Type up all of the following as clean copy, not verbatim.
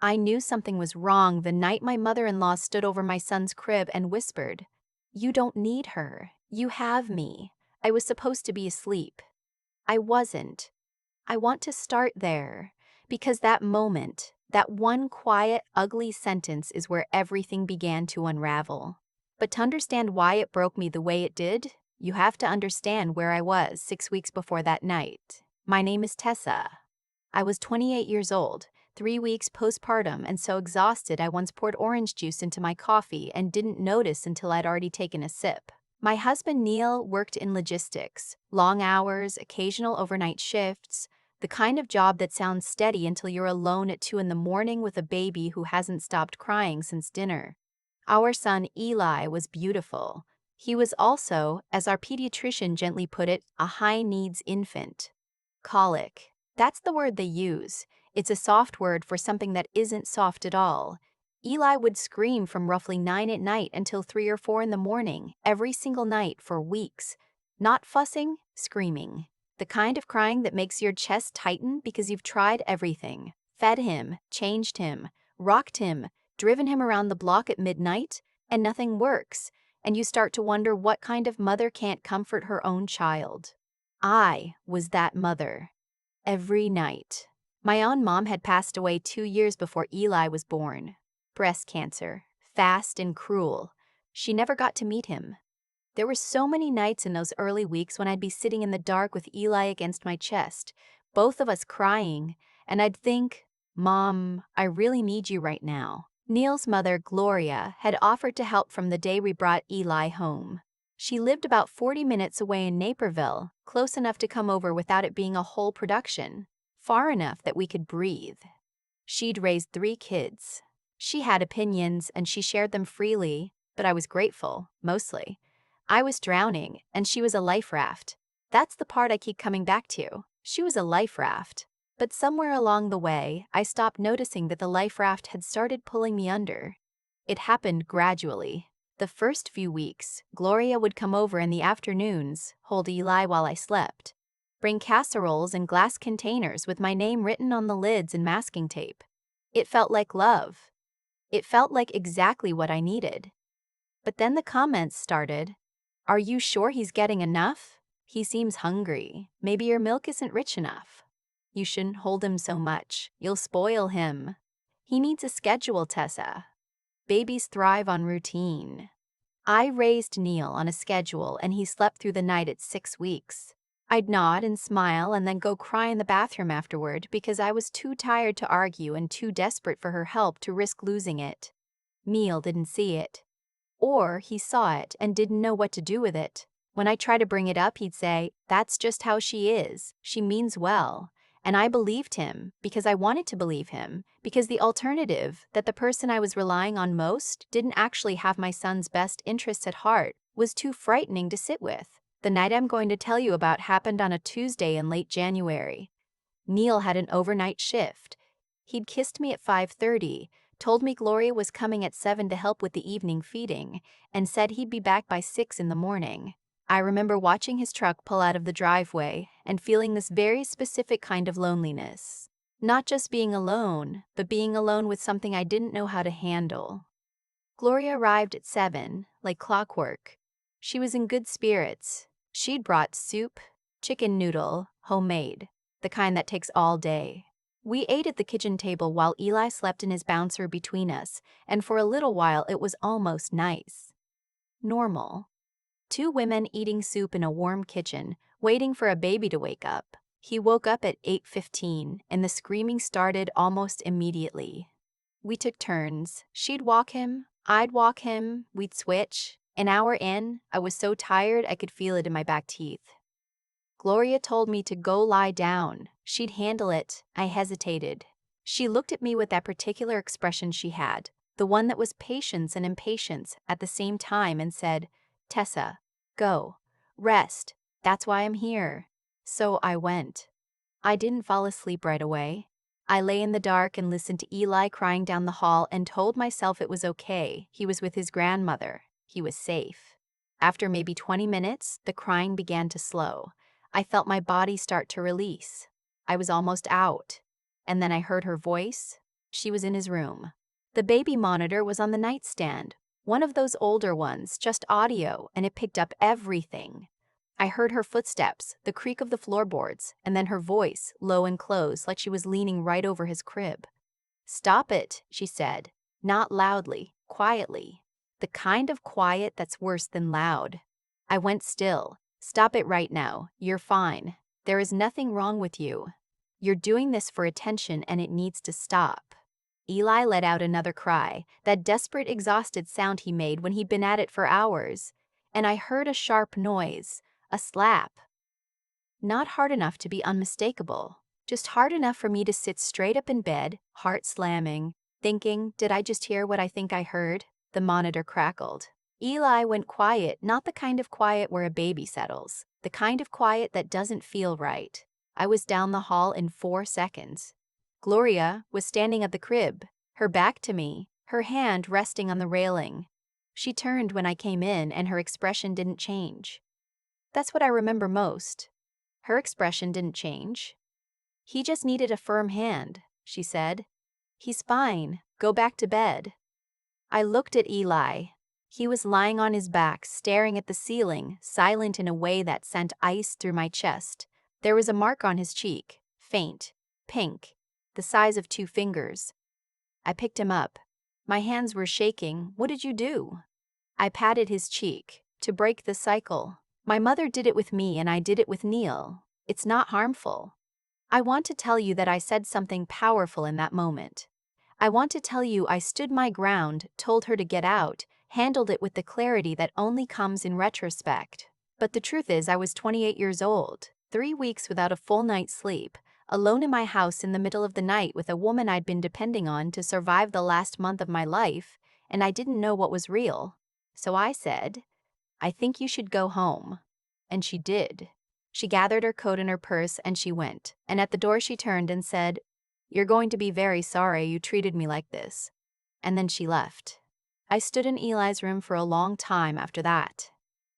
I knew something was wrong the night my mother-in-law stood over my son's crib and whispered, "You don't need her. You have me." I was supposed to be asleep. I wasn't. I want to start there, because that moment, that one quiet, ugly sentence is where everything began to unravel. But to understand why it broke me the way it did, you have to understand where I was 6 weeks before that night. My name is Tessa. I was 28 years old, 3 weeks postpartum, and so exhausted I once poured orange juice into my coffee and didn't notice until I'd already taken a sip. My husband Neil worked in logistics, long hours, occasional overnight shifts, the kind of job that sounds steady until you're alone at 2 in the morning with a baby who hasn't stopped crying since dinner. Our son Eli was beautiful. He was also, as our pediatrician gently put it, a high-needs infant. Colic. That's the word they use. It's a soft word for something that isn't soft at all. Eli would scream from roughly 9 at night until 3 or 4 in the morning, every single night for weeks. Not fussing, screaming. The kind of crying that makes your chest tighten because you've tried everything. Fed him, changed him, rocked him, driven him around the block at midnight, and nothing works, and you start to wonder what kind of mother can't comfort her own child. I was that mother. Every night. My own mom had passed away 2 years before Eli was born. Breast cancer. Fast and cruel. She never got to meet him. There were so many nights in those early weeks when I'd be sitting in the dark with Eli against my chest, both of us crying, and I'd think, "Mom, I really need you right now." Neil's mother, Gloria, had offered to help from the day we brought Eli home. She lived about 40 minutes away in Naperville, close enough to come over without it being a whole production, far enough that we could breathe. She'd raised 3 kids. She had opinions and she shared them freely, but I was grateful, mostly. I was drowning, and she was a life raft. That's the part I keep coming back to. She was a life raft. But somewhere along the way, I stopped noticing that the life raft had started pulling me under. It happened gradually. The first few weeks, Gloria would come over in the afternoons, hold Eli while I slept, bring casseroles and glass containers with my name written on the lids in masking tape. It felt like love. It felt like exactly what I needed. But then the comments started. "Are you sure he's getting enough? He seems hungry. Maybe your milk isn't rich enough. You shouldn't hold him so much. You'll spoil him. He needs a schedule, Tessa. Babies thrive on routine." I raised Neil on a schedule and he slept through the night at 6 weeks. I'd nod and smile and then go cry in the bathroom afterward because I was too tired to argue and too desperate for her help to risk losing it. Neil didn't see it. Or he saw it and didn't know what to do with it. When I tried to bring it up, he'd say, "That's just how she is. She means well." And I believed him because I wanted to believe him, because the alternative, that the person I was relying on most didn't actually have my son's best interests at heart, was too frightening to sit with. The night I'm going to tell you about happened on a Tuesday in late January. Neil had an overnight shift. He'd kissed me at 5:30, told me Gloria was coming at 7 to help with the evening feeding, and said he'd be back by 6 in the morning. I remember watching his truck pull out of the driveway and feeling this very specific kind of loneliness. Not just being alone, but being alone with something I didn't know how to handle. Gloria arrived at 7, like clockwork. She was in good spirits. She'd brought soup, chicken noodle, homemade, the kind that takes all day. We ate at the kitchen table while Eli slept in his bouncer between us, and for a little while it was almost nice. Normal. 2 women eating soup in a warm kitchen, waiting for a baby to wake up. He woke up at 8:15, and the screaming started almost immediately. We took turns. She'd walk him, I'd walk him, we'd switch. An hour in, I was so tired I could feel it in my back teeth. Gloria told me to go lie down. She'd handle it. I hesitated. She looked at me with that particular expression she had, the one that was patience and impatience at the same time, and said, "Tessa, go. Rest. That's why I'm here." So I went. I didn't fall asleep right away. I lay in the dark and listened to Eli crying down the hall and told myself it was okay. He was with his grandmother. He was safe. After maybe 20 minutes, the crying began to slow. I felt my body start to release. I was almost out. And then I heard her voice. She was in his room. The baby monitor was on the nightstand, one of those older ones, just audio, and it picked up everything. I heard her footsteps, the creak of the floorboards, and then her voice, low and close, like she was leaning right over his crib. "Stop it," she said. Not loudly, quietly. The kind of quiet that's worse than loud. I went still. "Stop it right now. You're fine. There is nothing wrong with you. You're doing this for attention and it needs to stop." Eli let out another cry, that desperate, exhausted sound he made when he'd been at it for hours. And I heard a sharp noise, a slap. Not hard enough to be unmistakable, just hard enough for me to sit straight up in bed, heart slamming, thinking, did I just hear what I think I heard? The monitor crackled. Eli went quiet, not the kind of quiet where a baby settles, the kind of quiet that doesn't feel right. I was down the hall in 4 seconds. Gloria was standing at the crib, her back to me, her hand resting on the railing. She turned when I came in and her expression didn't change. That's what I remember most. Her expression didn't change. "He just needed a firm hand," she said. "He's fine. Go back to bed." I looked at Eli. He was lying on his back, staring at the ceiling, silent in a way that sent ice through my chest. There was a mark on his cheek, faint, pink, the size of 2 fingers. I picked him up. My hands were shaking. "What did you do?" I patted his cheek, to break the cycle. "My mother did it with me and I did it with Neil. It's not harmful." I want to tell you that I said something powerful in that moment. I want to tell you I stood my ground, told her to get out, handled it with the clarity that only comes in retrospect. But the truth is I was 28 years old, 3 weeks without a full night's sleep, alone in my house in the middle of the night with a woman I'd been depending on to survive the last month of my life, and I didn't know what was real. So I said, "I think you should go home." And she did. She gathered her coat and her purse and she went. And at the door she turned and said, "You're going to be very sorry you treated me like this." And then she left. I stood in Eli's room for a long time after that.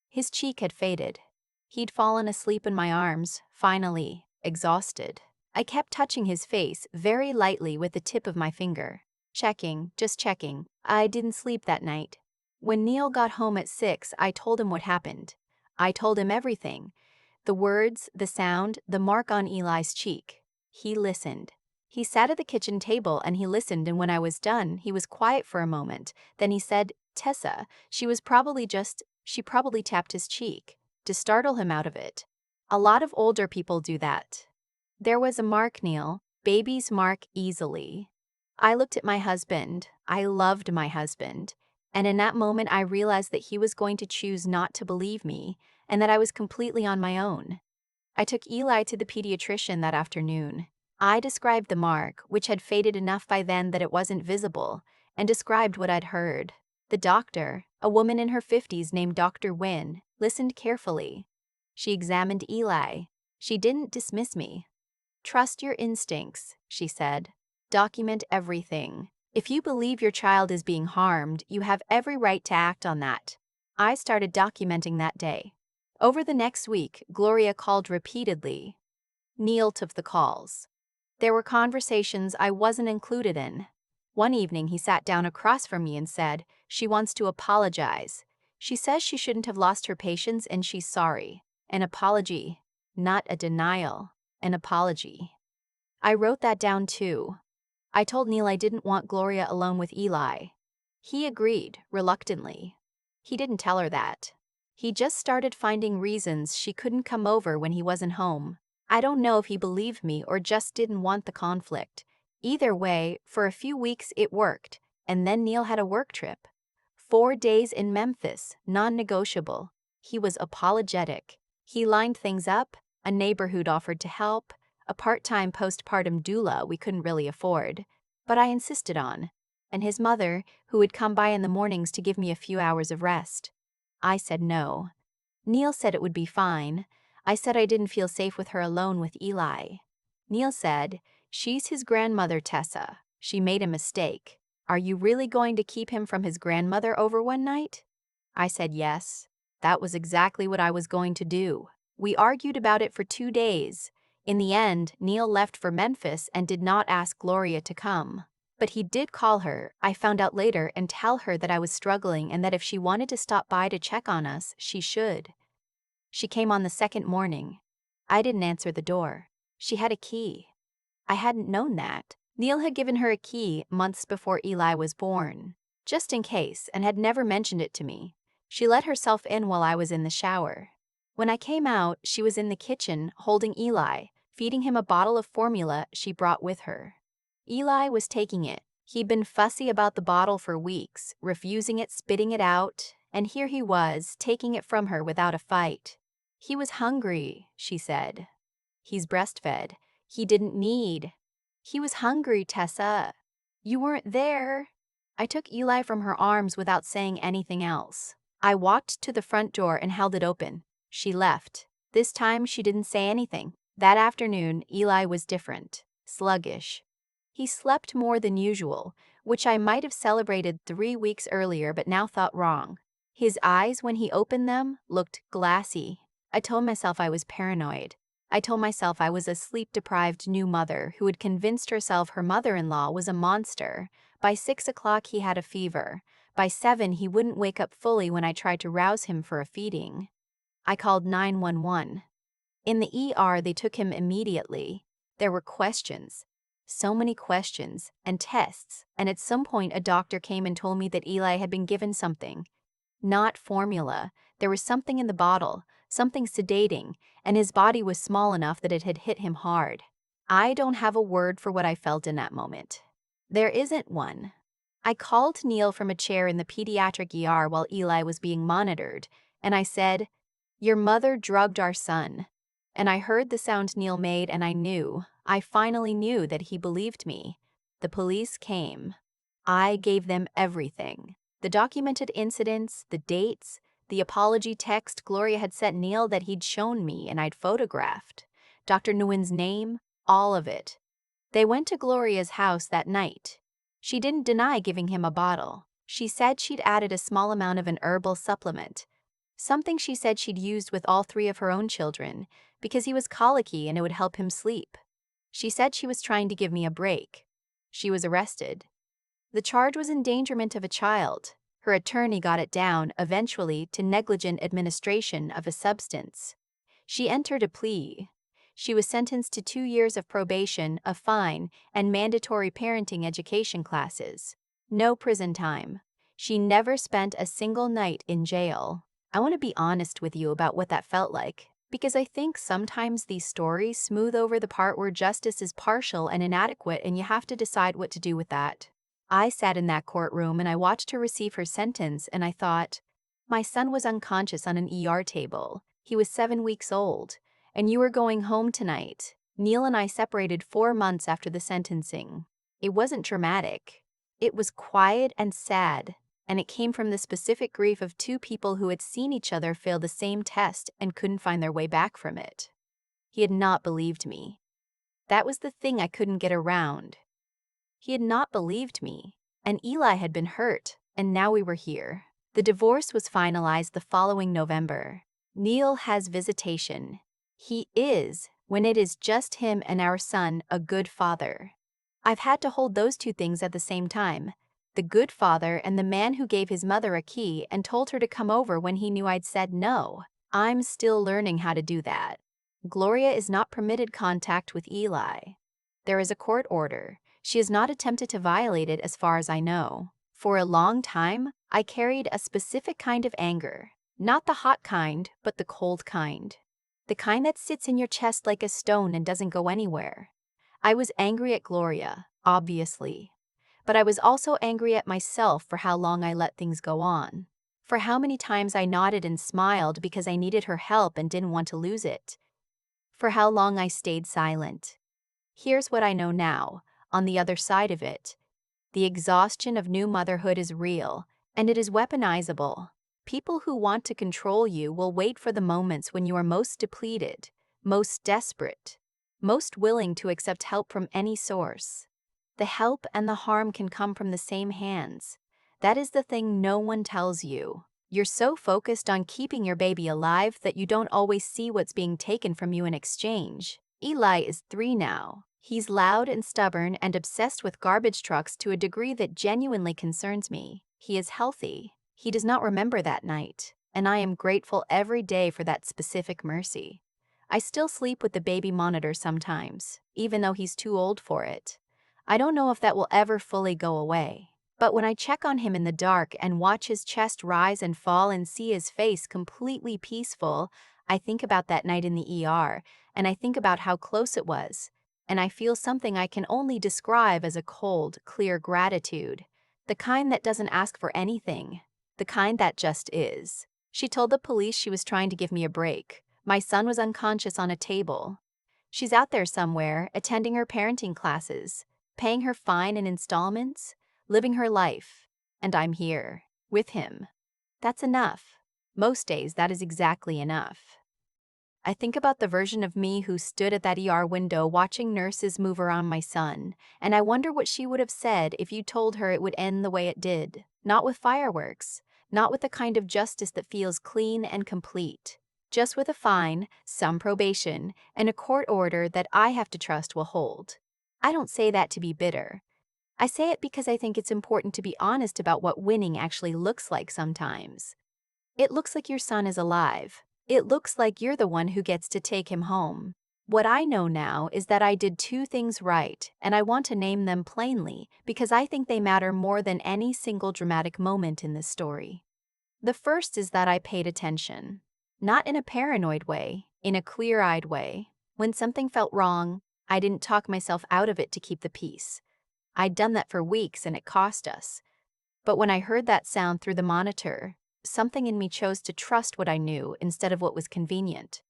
His cheek had faded. He'd fallen asleep in my arms, finally, exhausted. I kept touching his face very lightly with the tip of my finger. Checking, just checking. I didn't sleep that night. When Neil got home at 6, I told him what happened. I told him everything. The words, the sound, the mark on Eli's cheek. He listened. He sat at the kitchen table and he listened, and when I was done, he was quiet for a moment. Then he said, "Tessa, she probably tapped his cheek to startle him out of it. A lot of older people do that." There was a mark, Neil. Babies mark easily. I looked at my husband. I loved my husband. And in that moment, I realized that he was going to choose not to believe me, and that I was completely on my own. I took Eli to the pediatrician that afternoon. I described the mark, which had faded enough by then that it wasn't visible, and described what I'd heard. The doctor, a woman in her 50s named Dr. Wynne, listened carefully. She examined Eli. She didn't dismiss me. "Trust your instincts," she said. "Document everything. If you believe your child is being harmed, you have every right to act on that." I started documenting that day. Over the next week, Gloria called repeatedly. Neil took the calls. There were conversations I wasn't included in. One evening, he sat down across from me and said, "She wants to apologize. She says she shouldn't have lost her patience and she's sorry." An apology, not a denial, an apology. I wrote that down too. I told Neil I didn't want Gloria alone with Eli. He agreed, reluctantly. He didn't tell her that. He just started finding reasons she couldn't come over when he wasn't home. I don't know if he believed me or just didn't want the conflict. Either way, for a few weeks it worked, and then Neil had a work trip. 4 days in Memphis, non-negotiable. He was apologetic. He lined things up, a neighbor who'd offered to help, a part-time postpartum doula we couldn't really afford, but I insisted on, and his mother, who would come by in the mornings to give me a few hours of rest. I said no. Neil said it would be fine. I said I didn't feel safe with her alone with Eli. Neil said, "She's his grandmother, Tessa. She made a mistake. Are you really going to keep him from his grandmother over one night?" I said yes. That was exactly what I was going to do. We argued about it for 2 days. In the end, Neil left for Memphis and did not ask Gloria to come. But he did call her, I found out later, and tell her that I was struggling and that if she wanted to stop by to check on us, she should. She came on the second morning. I didn't answer the door. She had a key. I hadn't known that. Neil had given her a key months before Eli was born, just in case, and had never mentioned it to me. She let herself in while I was in the shower. When I came out, she was in the kitchen holding Eli, feeding him a bottle of formula she brought with her. Eli was taking it. He'd been fussy about the bottle for weeks, refusing it, spitting it out, and here he was, taking it from her without a fight. He was hungry, she said. He's breastfed. He didn't need. He was hungry, Tessa. You weren't there. I took Eli from her arms without saying anything else. I walked to the front door and held it open. She left. This time she didn't say anything. That afternoon, Eli was different, sluggish. He slept more than usual, which I might have celebrated 3 weeks earlier but now thought wrong. His eyes, when he opened them, looked glassy. I told myself I was paranoid. I told myself I was a sleep-deprived new mother who had convinced herself her mother-in-law was a monster. By 6 o'clock he had a fever. By 7 he wouldn't wake up fully when I tried to rouse him for a feeding. I called 911. In the ER they took him immediately. There were questions. So many questions and tests, and at some point a doctor came and told me that Eli had been given something. Not formula. There was something in the bottle, something sedating, and his body was small enough that it had hit him hard. I don't have a word for what I felt in that moment. There isn't one. I called Neil from a chair in the pediatric ER while Eli was being monitored, and I said, "Your mother drugged our son." And I heard the sound Neil made and I finally knew that he believed me. The police came. I gave them everything. The documented incidents, the dates, the apology text Gloria had sent Neil that he'd shown me and I'd photographed. Dr. Nguyen's name, all of it. They went to Gloria's house that night. She didn't deny giving him a bottle. She said she'd added a small amount of an herbal supplement. Something she said she'd used with all 3 of her own children, because he was colicky and it would help him sleep. She said she was trying to give me a break. She was arrested. The charge was endangerment of a child. Her attorney got it down, eventually, to negligent administration of a substance. She entered a plea. She was sentenced to 2 years of probation, a fine, and mandatory parenting education classes. No prison time. She never spent a single night in jail. I want to be honest with you about what that felt like, because I think sometimes these stories smooth over the part where justice is partial and inadequate and you have to decide what to do with that. I sat in that courtroom and I watched her receive her sentence and I thought, my son was unconscious on an ER table. He was 7 weeks old. And you were going home tonight. Neil and I separated 4 months after the sentencing. It wasn't dramatic. It was quiet and sad, and it came from the specific grief of 2 people who had seen each other fail the same test and couldn't find their way back from it. He had not believed me. That was the thing I couldn't get around. He had not believed me, and Eli had been hurt, and now we were here. The divorce was finalized the following November. Neil has visitation. He is, when it is just him and our son, a good father. I've had to hold those 2 things at the same time. The good father and the man who gave his mother a key and told her to come over when he knew I'd said no. I'm still learning how to do that. Gloria is not permitted contact with Eli. There is a court order. She has not attempted to violate it as far as I know. For a long time, I carried a specific kind of anger. Not the hot kind, but the cold kind. The kind that sits in your chest like a stone and doesn't go anywhere. I was angry at Gloria, obviously. But I was also angry at myself for how long I let things go on. For how many times I nodded and smiled because I needed her help and didn't want to lose it. For how long I stayed silent. Here's what I know now, on the other side of it. The exhaustion of new motherhood is real, and it is weaponizable. People who want to control you will wait for the moments when you are most depleted, most desperate, most willing to accept help from any source. The help and the harm can come from the same hands. That is the thing no one tells you. You're so focused on keeping your baby alive that you don't always see what's being taken from you in exchange. Eli is 3 now. He's loud and stubborn and obsessed with garbage trucks to a degree that genuinely concerns me. He is healthy. He does not remember that night, and I am grateful every day for that specific mercy. I still sleep with the baby monitor sometimes, even though he's too old for it. I don't know if that will ever fully go away, but when I check on him in the dark and watch his chest rise and fall and see his face completely peaceful, I think about that night in the ER, and I think about how close it was, and I feel something I can only describe as a cold, clear gratitude. The kind that doesn't ask for anything. The kind that just is. She told the police she was trying to give me a break. My son was unconscious on a table. She's out there somewhere, attending her parenting classes, paying her fine in installments, living her life. And I'm here, with him. That's enough. Most days, that is exactly enough. I think about the version of me who stood at that ER window watching nurses move around my son, and I wonder what she would have said if you told her it would end the way it did. Not with fireworks, not with the kind of justice that feels clean and complete. Just with a fine, some probation, and a court order that I have to trust will hold. I don't say that to be bitter. I say it because I think it's important to be honest about what winning actually looks like sometimes. It looks like your son is alive. It looks like you're the one who gets to take him home. What I know now is that I did two things right, and I want to name them plainly because I think they matter more than any single dramatic moment in this story. The first is that I paid attention. Not in a paranoid way, in a clear-eyed way. When something felt wrong, I didn't talk myself out of it to keep the peace. I'd done that for weeks and it cost us. But when I heard that sound through the monitor, something in me chose to trust what I knew instead of what was convenient.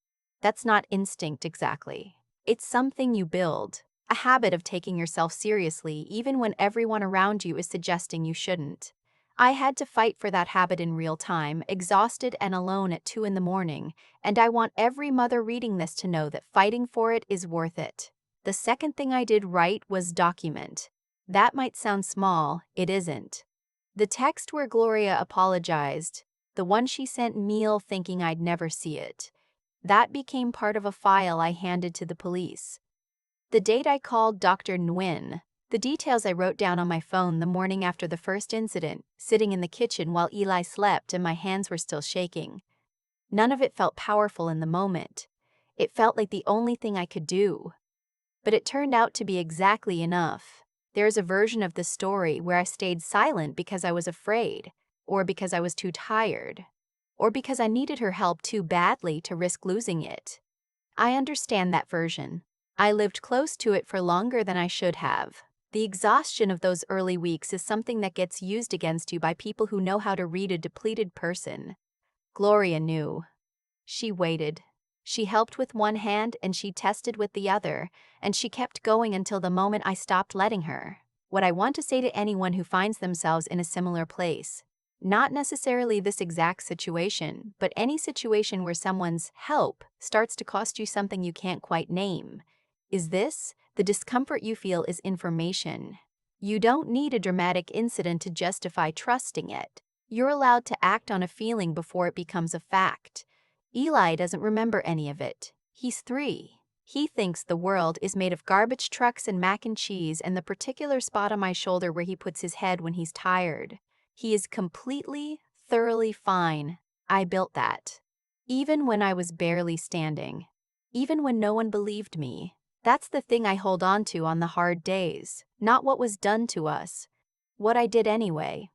That's not instinct exactly. It's something you build, a habit of taking yourself seriously even when everyone around you is suggesting you shouldn't. I had to fight for that habit in real time, exhausted and alone at 2 in the morning, and I want every mother reading this to know that fighting for it is worth it. The second thing I did right was document. That might sound small, it isn't. The text where Gloria apologized, the one she sent Neil thinking I'd never see it, that became part of a file I handed to the police. The date I called Dr. Nguyen, the details I wrote down on my phone the morning after the first incident, sitting in the kitchen while Eli slept and my hands were still shaking. None of it felt powerful in the moment. It felt like the only thing I could do. But it turned out to be exactly enough. There's a version of the story where I stayed silent because I was afraid, or because I was too tired, or because I needed her help too badly to risk losing it. I understand that version. I lived close to it for longer than I should have. The exhaustion of those early weeks is something that gets used against you by people who know how to read a depleted person. Gloria knew. She waited. She helped with one hand and she tested with the other, and she kept going until the moment I stopped letting her. What I want to say to anyone who finds themselves in a similar place, not necessarily this exact situation, but any situation where someone's help starts to cost you something you can't quite name, is this: the discomfort you feel is information. You don't need a dramatic incident to justify trusting it. You're allowed to act on a feeling before it becomes a fact. Eli doesn't remember any of it. He's 3. He thinks the world is made of garbage trucks and mac and cheese and the particular spot on my shoulder where he puts his head when he's tired. He is completely, thoroughly fine. I built that. Even when I was barely standing. Even when no one believed me. That's the thing I hold on to on the hard days. Not what was done to us. What I did anyway.